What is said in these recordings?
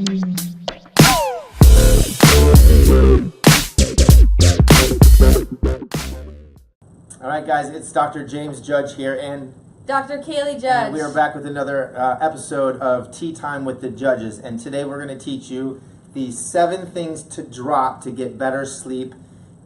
All right, guys, it's Dr. James Judge here and Dr. Kalie Judge. And we are back with another episode of Tea Time with the Judges. And today we're going to teach you the 7 things to drop to get better sleep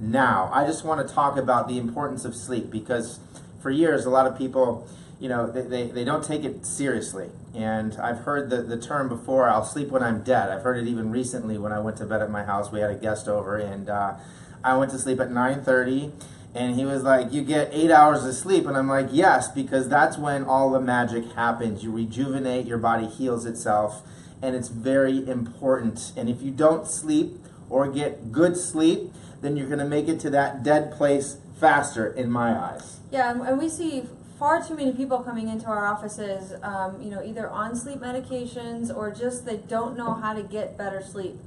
now. I just want to talk about the importance of sleep because for years a lot of people, you know, they don't take it seriously. And I've heard the term before, I'll sleep when I'm dead. I've heard it even recently when I went to bed at my house. We had a guest over and I went to sleep at 9:30. And he was like, you get 8 hours of sleep. And I'm like, yes, because that's when all the magic happens. You rejuvenate, your body heals itself, and it's very important. And if you don't sleep or get good sleep, then you're going to make it to that dead place faster, in my eyes. Yeah, and we see far too many people coming into our offices, either on sleep medications or just they don't know how to get better sleep.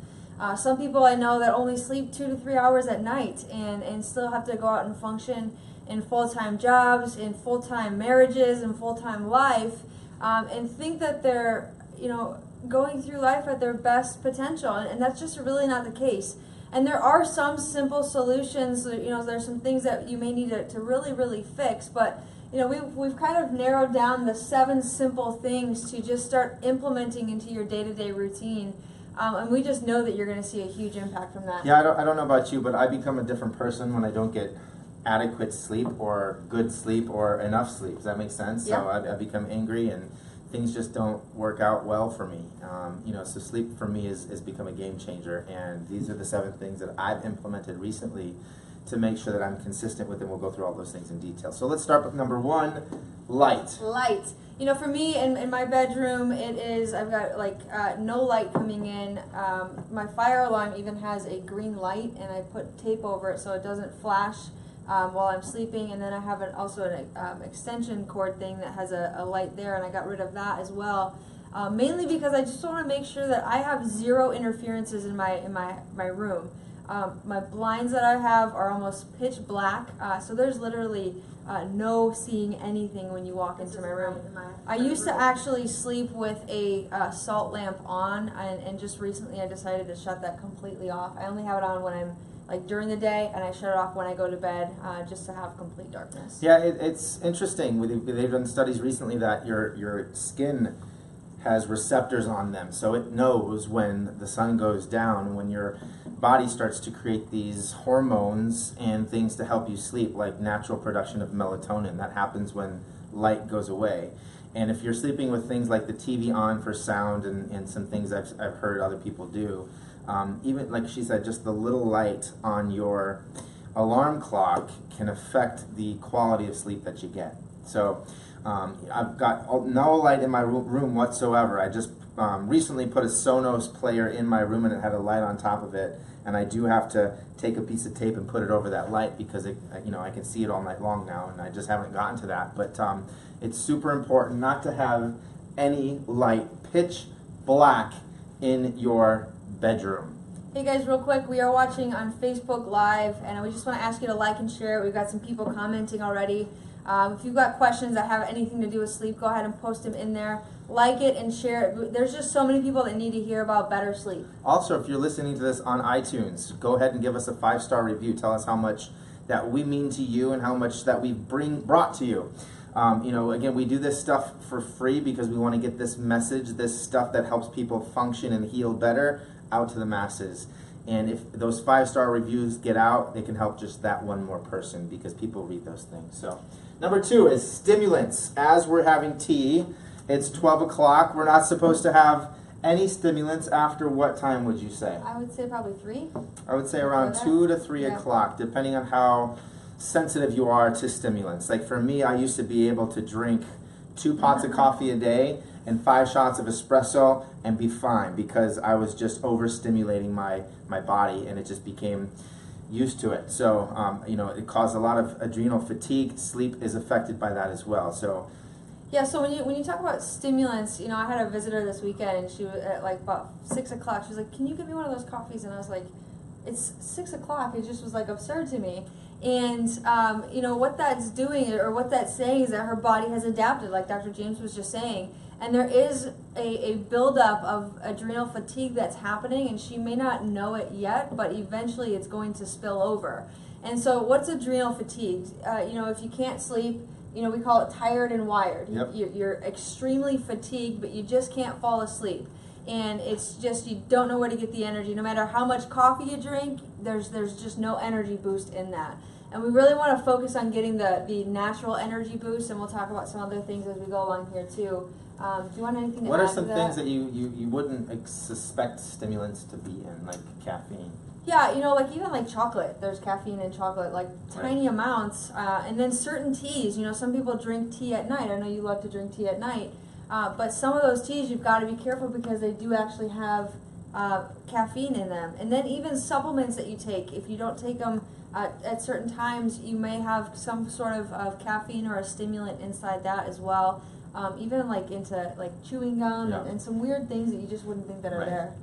Some people I know that only sleep 2 to 3 hours at night and still have to go out and function in full-time jobs, in full-time marriages, in full-time life, and think that they're, going through life at their best potential, and that's just really not the case. And there are some simple solutions, there's some things that you may need to really, really fix, but we've kind of narrowed down the 7 simple things to just start implementing into your day-to-day routine. And we just know that you're going to see a huge impact from that. Yeah, I don't know about you, but I become a different person when I don't get adequate sleep or good sleep or enough sleep. Does that make sense? Yeah. So I become angry and things just don't work out well for me. So sleep for me has become a game changer. And these are the 7 things that I've implemented recently to make sure that I'm consistent with them. We'll go through all those things in detail. So let's start with number 1, light. Light. For me, in my bedroom, I've got no light coming in. My fire alarm even has a green light, and I put tape over it so it doesn't flash while I'm sleeping. And then I have also an extension cord thing that has a light there, and I got rid of that as well. Mainly because I just want to make sure that I have 0 interferences in my room. My blinds that I have are almost pitch black, so there's literally no seeing anything when you walk into my room. I used to actually sleep with a salt lamp on, and just recently I decided to shut that completely off. I only have it on when I'm during the day, and I shut it off when I go to bed, just to have complete darkness. Yeah, it's interesting. They've done studies recently that your skin has receptors on them, so it knows when the sun goes down, when your body starts to create these hormones and things to help you sleep, like natural production of melatonin. That happens when light goes away. And if you're sleeping with things like the TV on for sound and some things I've heard other people do, even like she said, just the little light on your alarm clock can affect the quality of sleep that you get. So I've got no light in my room whatsoever. I just recently put a Sonos player in my room and it had a light on top of it, and I do have to take a piece of tape and put it over that light because I can see it all night long now, and I just haven't gotten to that. But it's super important not to have any light, pitch black, in your bedroom. Hey guys, real quick, we are watching on Facebook Live, and we just want to ask you to like and share it. We've got some people commenting already. If you've got questions that have anything to do with sleep, go ahead and post them in there. Like it and share it. There's just so many people that need to hear about better sleep. Also, if you're listening to this on iTunes, go ahead and give us a 5-star review. Tell us how much that we mean to you and how much that we've brought to you. Again, we do this stuff for free because we want to get this message, this stuff that helps people function and heal better, out to the masses. And if those 5-star reviews get out, they can help just that one more person because people read those things. So, number 2 is stimulants. As we're having tea, it's 12 o'clock. We're not supposed to have any stimulants after what time would you say? I would say probably 3. I would say around 2 to 3 o'clock, depending on how sensitive you are to stimulants. Like for me, I used to be able to drink 2 pots of coffee a day and 5 shots of espresso and be fine because I was just overstimulating my body, and it just became used to it. So, it caused a lot of adrenal fatigue. Sleep is affected by that as well. So, yeah, so when you talk about stimulants, I had a visitor this weekend, and she was at about 6 o'clock. She was like, "Can you give me one of those coffees?" And I was like, "It's 6 o'clock." It just was absurd to me. And what that's doing or what that's saying is that her body has adapted, like Dr. James was just saying, And there is a buildup of adrenal fatigue that's happening, and she may not know it yet, but eventually it's going to spill over. And so what's adrenal fatigue? If you can't sleep, we call it tired and wired. Yep. You're extremely fatigued, but you just can't fall asleep. And it's just, you don't know where to get the energy. No matter how much coffee you drink, there's just no energy boost in that. And we really want to focus on getting the natural energy boost, and we'll talk about some other things as we go along here too. Do you want anything to add to that? What are some things that you wouldn't suspect stimulants to be in, like caffeine? Yeah, even like chocolate. There's caffeine in chocolate, like tiny amounts. And then certain teas. Some people drink tea at night. I know you love to drink tea at night. But some of those teas, you've got to be careful because they do actually have caffeine in them. And then even supplements that you take, if you don't take them at certain times, you may have some sort of caffeine or a stimulant inside that as well. Even like into like chewing gum and some weird things that you just wouldn't think that are there.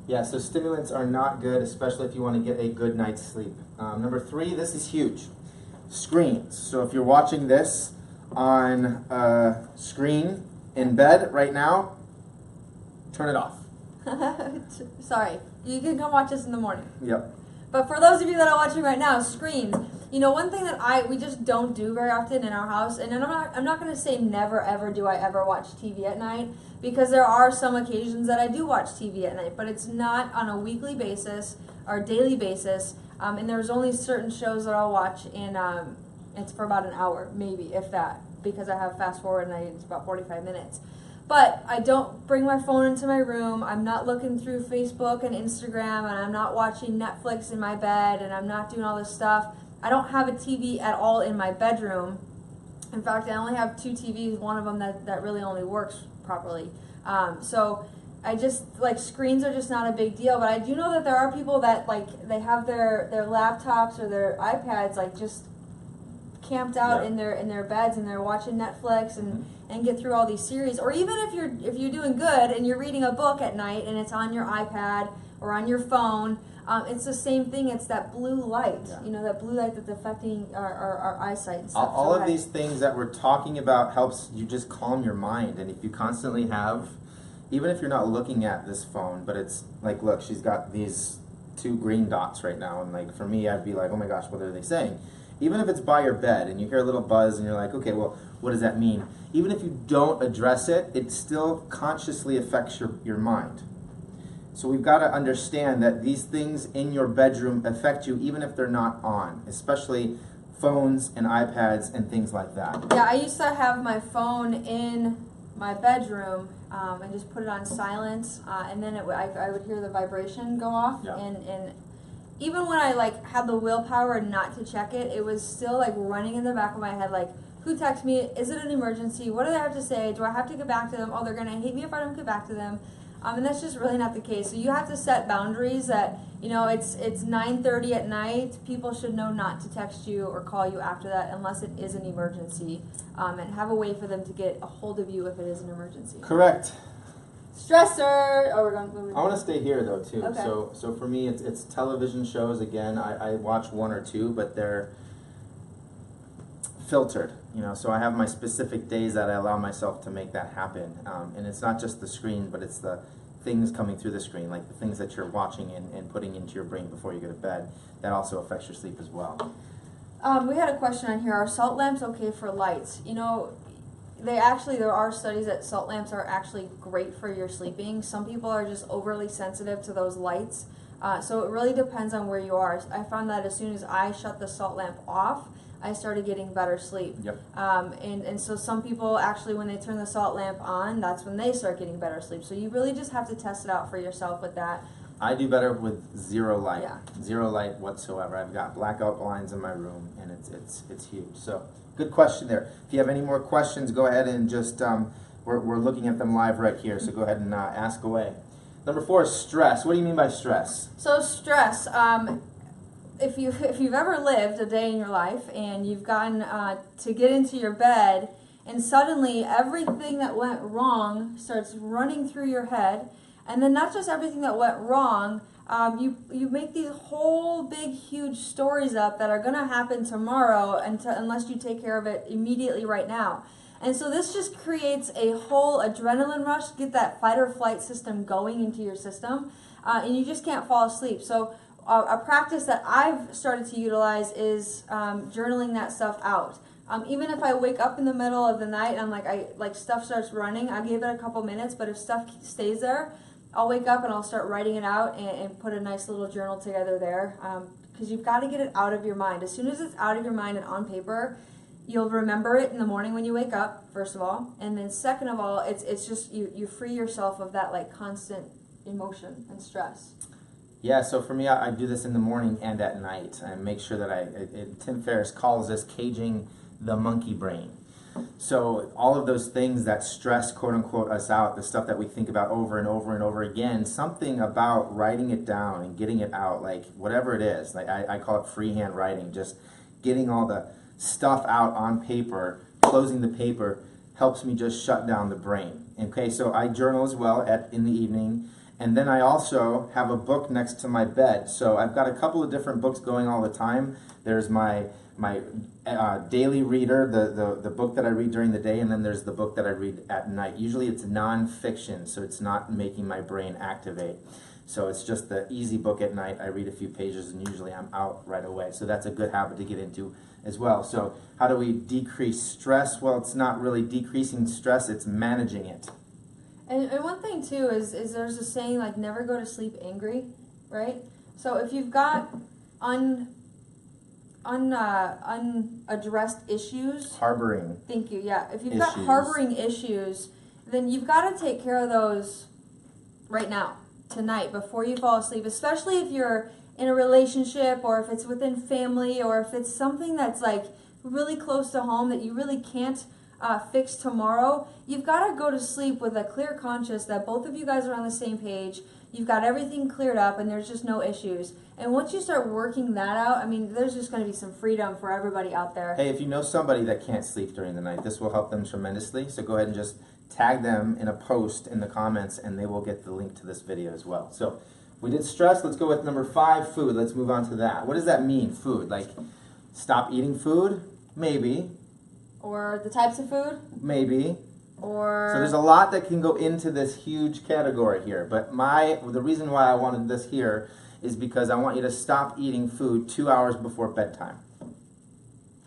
Yeah, so stimulants are not good, especially if you want to get a good night's sleep. Number 3, this is huge. Screens. So if you're watching this on a screen in bed right now, turn it off. Sorry. You can come watch us in the morning. Yep. But for those of you that are watching right now, screens. One thing that we just don't do very often in our house, and I'm not going to say never ever do I ever watch TV at night, because there are some occasions that I do watch TV at night, but it's not on a weekly basis or daily basis, and there's only certain shows that I'll watch, and it's for about an hour, maybe, if that, because I have fast forward and it's about 45 minutes. But I don't bring my phone into my room. I'm not looking through Facebook and Instagram, and I'm not watching Netflix in my bed, and I'm not doing all this stuff. I don't have a TV at all in my bedroom. In fact, I only have 2 TVs, one of them that really only works properly. So I just, screens are just not a big deal. But I do know that there are people that, they have their laptops or their iPads, just camped out in their beds, and they're watching Netflix and get through all these series. Or even if you're doing good and you're reading a book at night and it's on your iPad or on your phone, it's the same thing. It's that blue light, that blue light that's affecting our eyesight and stuff. All of these things that we're talking about helps you just calm your mind. And if you constantly have, even if you're not looking at this phone, but it's like, look, she's got these 2 green dots right now, and for me, I'd be like, oh my gosh, what are they saying? Even if it's by your bed and you hear a little buzz and you're like, okay, well, what does that mean? Even if you don't address it, it still consciously affects your mind. So we've got to understand that these things in your bedroom affect you even if they're not on, especially phones and iPads and things like that. Yeah, I used to have my phone in my bedroom and just put it on silent, and then I would hear the vibration go off, and even when I had the willpower not to check it, it was still running in the back of my head, who texted me? Is it an emergency? What do they have to say? Do I have to get back to them? Oh, they're gonna hate me if I don't get back to them. And that's just really not the case. So you have to set boundaries that, it's 9:30 at night. People should know not to text you or call you after that unless it is an emergency, and have a way for them to get a hold of you if it is an emergency. Correct. Stressor. Oh, we're going. I want to stay here though too. Okay. So for me, it's television shows. Again, I watch 1 or 2, but they're filtered. So I have my specific days that I allow myself to make that happen. And it's not just the screen, but it's the things coming through the screen, like the things that you're watching and putting into your brain before you go to bed. That also affects your sleep as well. We had a question on here. Are salt lamps okay for lights? There are studies that salt lamps are actually great for your sleeping. Some people are just overly sensitive to those lights. So it really depends on where you are. I found that as soon as I shut the salt lamp off, I started getting better sleep. Yep. And so some people actually, when they turn the salt lamp on, that's when they start getting better sleep. So you really just have to test it out for yourself with that. I do better with 0 light. Yeah. 0 light whatsoever. I've got blackout blinds in my room, and it's huge. So good question there. If you have any more questions, go ahead and just we're looking at them live right here. So go ahead and ask away. Number 4 is stress. What do you mean by stress? So stress. If you've ever lived a day in your life and you've gotten to get into your bed, and suddenly everything that went wrong starts running through your head, and then not just everything that went wrong, you make these whole big huge stories up that are going to happen tomorrow unless you take care of it immediately right now. And so this just creates a whole adrenaline rush, get that fight or flight system going into your system, and you just can't fall asleep. So a practice that I've started to utilize is journaling that stuff out. Even if I wake up in the middle of the night and I'm like stuff starts running, I give it a couple minutes, but if stuff stays there, I'll wake up and I'll start writing it out and put a nice little journal together there. Because you've got to get it out of your mind. As soon as it's out of your mind and on paper, you'll remember it in the morning when you wake up, first of all. And then second of all, it's just you free yourself of that like constant emotion and stress. Yeah, so for me, I do this in the morning and at night. I make sure that Tim Ferriss calls this caging the monkey brain. So all of those things that stress, quote unquote, us out, the stuff that we think about over and over and over again, something about writing it down and getting it out, like whatever it is, like I call it freehand writing, just getting all the stuff out on paper, closing the paper, helps me just shut down the brain. Okay, so I journal as well in the evening. And then I also have a book next to my bed. So I've got a couple of different books going all the time. There's my daily reader, the book that I read during the day, and then there's the book that I read at night. Usually it's non-fiction, so it's not making my brain activate. So it's just the easy book at night. I read a few pages and usually I'm out right away. So that's a good habit to get into as well. So how do we decrease stress? Well, it's not really decreasing stress, it's managing it. And one thing too is there's a saying like never go to sleep angry, right? So if you've got unaddressed issues, Harboring. Thank you. Yeah, if you've got harboring issues, then you've got to take care of those right now, tonight, before you fall asleep. Especially if you're in a relationship, or if it's within family, or if it's something that's like really close to home that you really can't fix tomorrow. You've got to go to sleep with a clear conscience that both of you guys are on the same page. You've got everything cleared up and there's just no issues. And once you start working that out, I mean, there's just going to be some freedom for everybody out there. Hey, if you know somebody that can't sleep during the night, this will help them tremendously. So go ahead and just tag them in a post in the comments and they will get the link to this video as well. So we did stress. Let's go with number 5, food. Let's move on to that. What does that mean, food? Like stop eating food? Maybe. Or the types of food? Maybe. Or so there's a lot that can go into this huge category here. But the reason why I wanted this here is because I want you to stop eating food 2 hours before bedtime.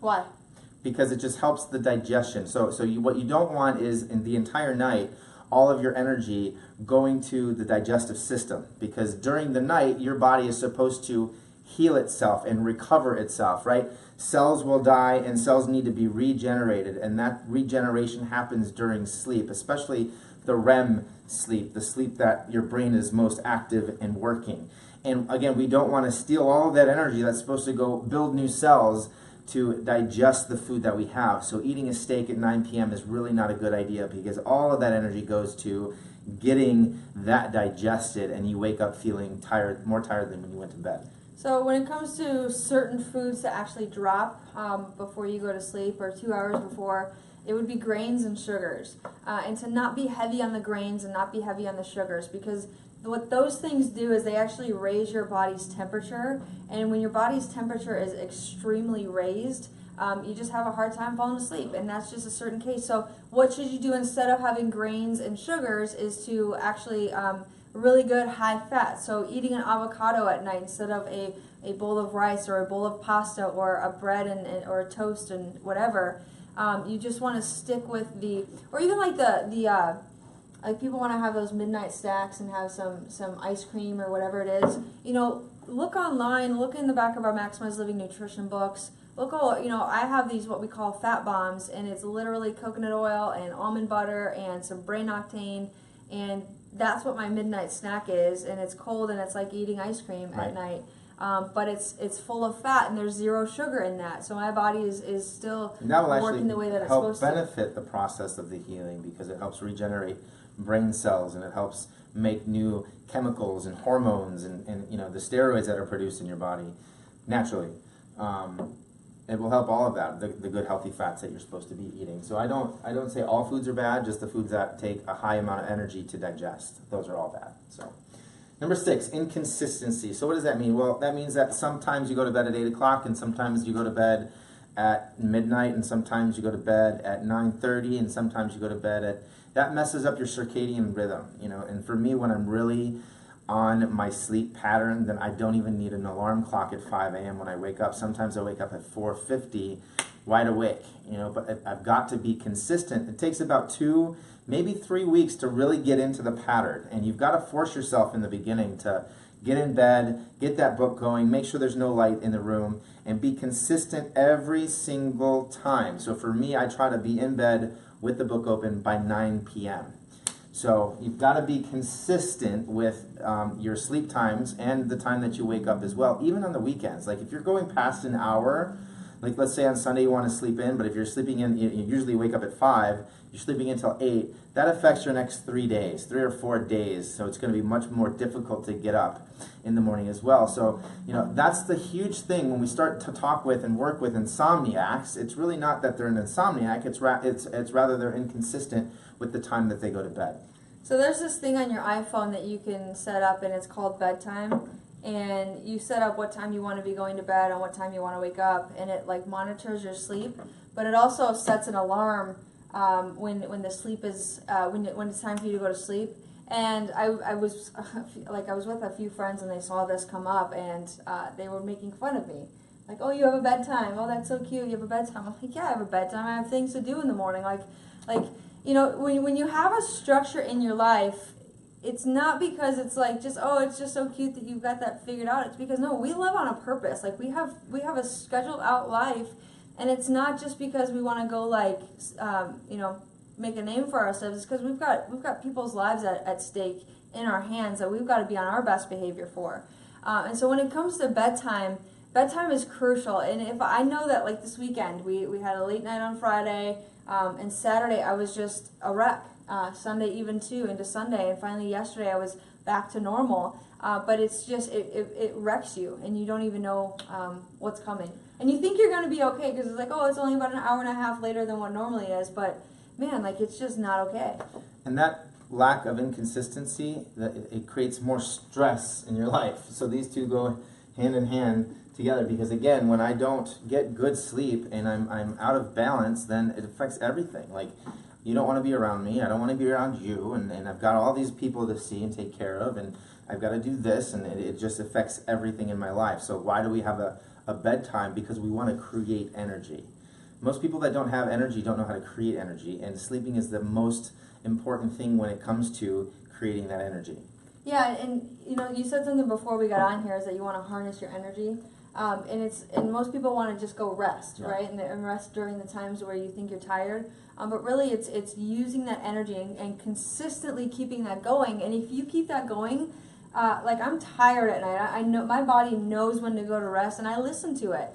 Why? Because it just helps the digestion. So what you don't want is in the entire night all of your energy going to the digestive system. Because during the night your body is supposed to heal itself and recover itself, right? Cells will die and cells need to be regenerated, and that regeneration happens during sleep, especially the REM sleep, the sleep that your brain is most active and working. And again, we don't want to steal all of that energy that's supposed to go build new cells to digest the food that we have. So eating a steak at 9 p.m. is really not a good idea, because all of that energy goes to getting that digested, and you wake up feeling tired, more tired than when you went to bed. So when it comes to certain foods to actually drop before you go to sleep, or 2 hours before, it would be grains and sugars. And to not be heavy on the grains and not be heavy on the sugars, because what those things do is they actually raise your body's temperature. And when your body's temperature is extremely raised, you just have a hard time falling asleep. And that's just a certain case. So what should you do instead of having grains and sugars is to actually really good high fat. So eating an avocado at night instead of a bowl of rice or a bowl of pasta or a bread or a toast and whatever. You just want to stick with or even like like people want to have those midnight snacks and have some ice cream or whatever it is. You know, look online, look in the back of our Maximize Living Nutrition books. Look, I have these what we call fat bombs, and it's literally coconut oil and almond butter and some brain octane, and that's what my midnight snack is, and it's cold and it's like eating ice cream at night. But it's full of fat and there's 0 sugar in that. So my body is still working the way that it's supposed to. That will actually help benefit the process of the healing, because it helps regenerate brain cells and it helps make new chemicals and hormones and the steroids that are produced in your body naturally. It will help all of that, the good healthy fats that you're supposed to be eating. So I don't say all foods are bad, just the foods that take a high amount of energy to digest. Those are all bad. So number 6, inconsistency. So what does that mean? Well, that means that sometimes you go to bed at 8 o'clock and sometimes you go to bed at midnight, and sometimes you go to bed at 9:30, and sometimes you go to bed at, that messes up your circadian rhythm, you know. And for me, when I'm really on my sleep pattern, then I don't even need an alarm clock at 5 a.m. when I wake up. Sometimes I wake up at 4:50, wide awake, you know, but I've got to be consistent. It takes about 2, maybe 3 weeks to really get into the pattern, and you've got to force yourself in the beginning to get in bed, get that book going, make sure there's no light in the room, and be consistent every single time. So for me, I try to be in bed with the book open by 9 p.m. So you've got to be consistent with your sleep times and the time that you wake up as well, even on the weekends. Like if you're going past an hour, like let's say on Sunday you want to sleep in, but if you're sleeping in, you usually wake up at 5, you're sleeping until 8, that affects your next 3 days, 3 or 4 days. So it's going to be much more difficult to get up in the morning as well. So, you know, that's the huge thing when we start to talk with and work with insomniacs. It's really not that they're an insomniac, it's rather they're inconsistent with the time that they go to bed. So there's this thing on your iPhone that you can set up, and it's called bedtime. And you set up what time you want to be going to bed and what time you want to wake up, and it like monitors your sleep. But it also sets an alarm when the sleep is when it's time for you to go to sleep. And I was with a few friends, and they saw this come up, and they were making fun of me. Like, oh, you have a bedtime. Oh, that's so cute. You have a bedtime. I'm like, yeah, I have a bedtime. I have things to do in the morning. Like, you know, when you have a structure in your life, it's not because it's like just, oh, it's just so cute that you've got that figured out. It's because, no, we live on a purpose. Like, we have a scheduled out life, and it's not just because we want to go like, you know, make a name for ourselves. It's because we've got people's lives at stake in our hands that we've got to be on our best behavior for. And so when it comes to bedtime is crucial. And if I know that, like this weekend, we had a late night on Friday, and Saturday I was just a wreck. Sunday even too, into Sunday, and finally yesterday I was back to normal. But it's just, it wrecks you, and you don't even know what's coming. And you think you're going to be okay, because it's like, oh, it's only about an hour and a half later than what normally is, but man, like, it's just not okay. And that lack of inconsistency, it creates more stress in your life. So these two go hand in hand together, because again, when I don't get good sleep and I'm out of balance, then it affects everything. Like, you don't want to be around me, I don't want to be around you, and I've got all these people to see and take care of, and I've got to do this, and it just affects everything in my life. So why do we have a bedtime? Because we want to create energy. Most people that don't have energy don't know how to create energy, and sleeping is the most important thing when it comes to creating that energy. Yeah, and you know, you said something before we got on here, is that you want to harness your energy. And most people want to just go rest, yeah, right? And rest during the times where you think you're tired. But really, it's using that energy and consistently keeping that going. And if you keep that going, like I'm tired at night. I know my body knows when to go to rest, and I listen to it.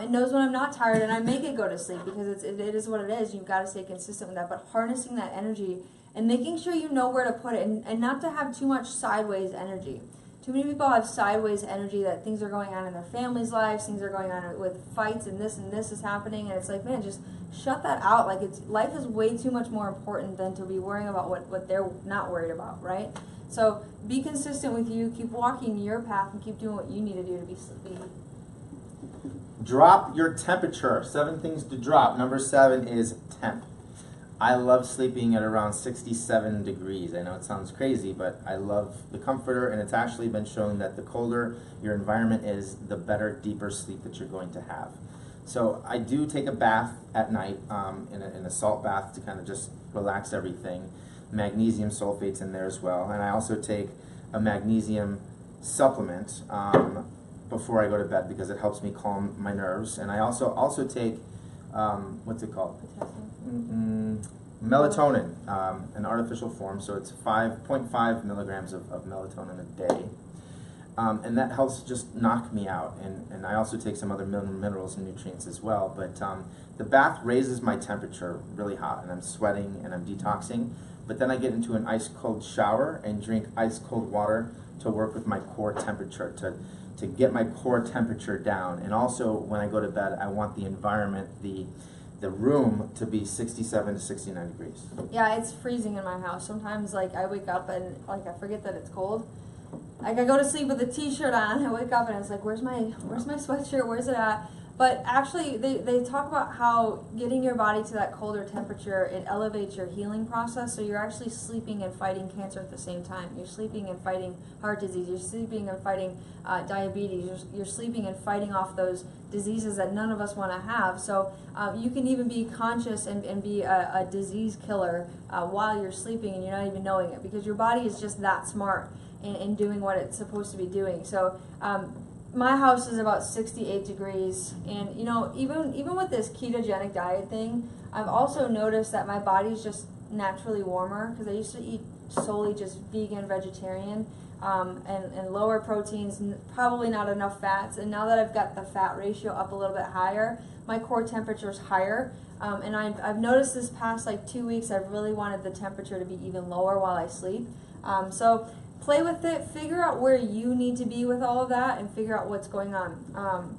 It knows when I'm not tired, and I make it go to sleep, because it is what it is. You've got to stay consistent with that. But harnessing that energy and making sure you know where to put it, and not to have too much sideways energy. Too many people have sideways energy, that things are going on in their family's lives, things are going on with fights, and this is happening, and it's like, man, just shut that out. Like, life is way too much more important than to be worrying about what they're not worried about, right? So be consistent with you, keep walking your path, and keep doing what you need to do to be sleepy. Drop your temperature. 7 things to drop. Number 7 is temp. I love sleeping at around 67 degrees. I know it sounds crazy, but I love the comforter, and it's actually been shown that the colder your environment is, the better, deeper sleep that you're going to have. So I do take a bath at night, in a salt bath, to kind of just relax everything. Magnesium sulfate's in there as well, and I also take a magnesium supplement before I go to bed, because it helps me calm my nerves. And I also take what's it called? Melatonin, an artificial form, so it's 5.5 milligrams of melatonin a day. And that helps just knock me out. And I also take some other minerals and nutrients as well. But the bath raises my temperature really hot, and I'm sweating and I'm detoxing. But then I get into an ice cold shower and drink ice cold water to work with my core temperature, to get my core temperature down. And also, when I go to bed, I want the environment, the room, to be 67 to 69 degrees. Yeah, it's freezing in my house. Sometimes, like, I wake up and, like, I forget that it's cold. Like, I go to sleep with a t-shirt on, I wake up and it's like, where's my sweatshirt, where's it at? But actually, they talk about how getting your body to that colder temperature, it elevates your healing process. So you're actually sleeping and fighting cancer at the same time. You're sleeping and fighting heart disease. You're sleeping and fighting diabetes. You're sleeping and fighting off those diseases that none of us want to have. So you can even be conscious and be a disease killer while you're sleeping and you're not even knowing it, because your body is just that smart in doing what it's supposed to be doing. So my house is about 68 degrees, and you know, even with this ketogenic diet thing, I've also noticed that my body's just naturally warmer, because I used to eat solely just vegan, vegetarian, and lower proteins, probably not enough fats. And now that I've got the fat ratio up a little bit higher, my core temperature is higher. And I've noticed this past like 2 weeks, I've really wanted the temperature to be even lower while I sleep. So play with it, figure out where you need to be with all of that, and figure out what's going on.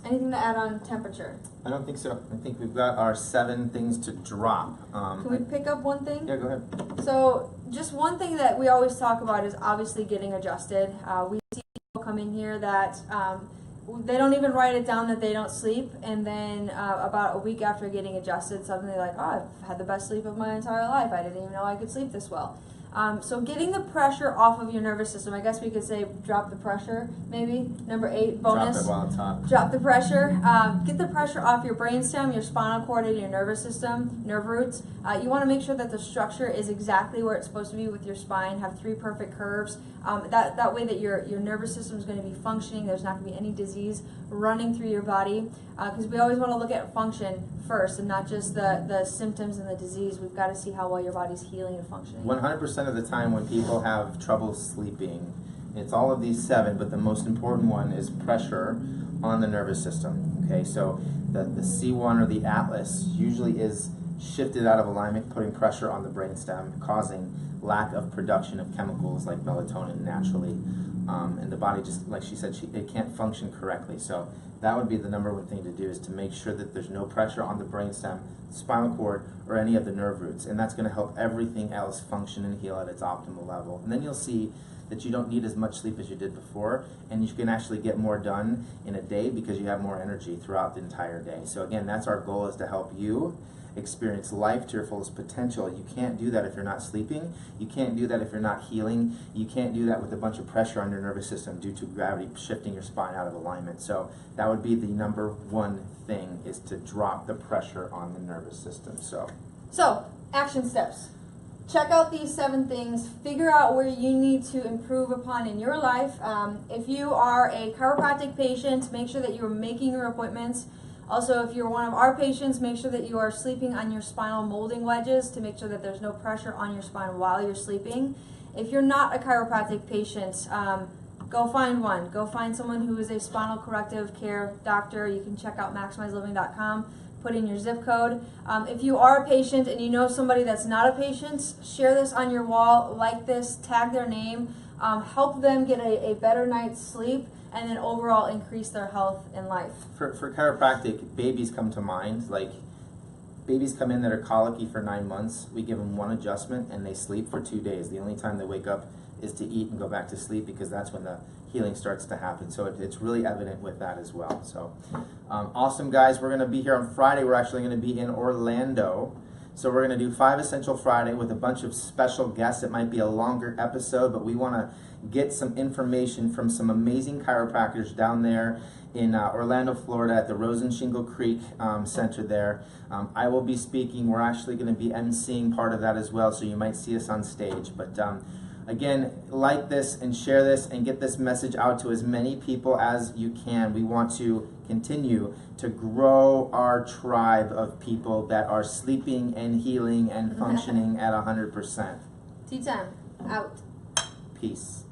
Anything to add on temperature? I don't think so. I think we've got our 7 things to drop. Can we pick up one thing? Yeah, go ahead. So just one thing that we always talk about is obviously getting adjusted. We see people come in here that they don't even write it down that they don't sleep, and then about a week after getting adjusted, suddenly like, oh, I've had the best sleep of my entire life. I didn't even know I could sleep this well. So getting the pressure off of your nervous system, I guess we could say drop the pressure, maybe. Number 8, bonus. Drop it while it's hot. Drop the pressure. Get the pressure off your brainstem, your spinal cord, and your nervous system, nerve roots. You want to make sure that the structure is exactly where it's supposed to be with your spine, have 3 perfect curves. That way that your nervous system is going to be functioning. There's not going to be any disease running through your body, because we always want to look at function first and not just the symptoms and the disease. We've got to see how well your body's healing and functioning. 100% of the time when people have trouble sleeping, it's all of these 7, but the most important one is pressure on the nervous system. Okay, so the C1 or the atlas usually is shifted out of alignment, putting pressure on the brainstem, causing lack of production of chemicals like melatonin naturally. And the body, just like she said, it can't function correctly. So that would be the number 1 thing to do, is to make sure that there's no pressure on the brainstem, spinal cord, or any of the nerve roots. And that's going to help everything else function and heal at its optimal level. And then you'll see that you don't need as much sleep as you did before, and you can actually get more done in a day because you have more energy throughout the entire day. So again, that's our goal, is to help you experience life to your fullest potential. You can't do that if you're not sleeping. You can't do that if you're not healing. You can't do that with a bunch of pressure on your nervous system due to gravity shifting your spine out of alignment. So that would be the number 1 thing, is to drop the pressure on the nervous system. So action steps. Check out these 7 things. Figure out where you need to improve upon in your life. If you are a chiropractic patient, make sure that you're making your appointments. Also, if you're one of our patients, make sure that you are sleeping on your spinal molding wedges to make sure that there's no pressure on your spine while you're sleeping. If you're not a chiropractic patient, go find one. Go find someone who is a spinal corrective care doctor. You can check out maximizeliving.com. Put in your zip code. If you are a patient and you know somebody that's not a patient, share this on your wall, like this, tag their name, help them get a better night's sleep, and then overall increase their health in life. For chiropractic, babies come to mind. Like, babies come in that are colicky for 9 months. We give them 1 adjustment and they sleep for 2 days. The only time they wake up is to eat and go back to sleep, because that's when the healing starts to happen. So it's really evident with that as well. So awesome, guys. We're going to be here on Friday. We're actually going to be in Orlando. So we're going to do 5 Essential Friday with a bunch of special guests. It might be a longer episode, but we want to get some information from some amazing chiropractors down there in Orlando, Florida, at the Rose and Shingle Creek Center there. I will be speaking. We're actually going to be emceeing part of that as well, so you might see us on stage. But again, like this and share this and get this message out to as many people as you can. We want to continue to grow our tribe of people that are sleeping and healing and functioning at 100%. Tea time. Out. Peace.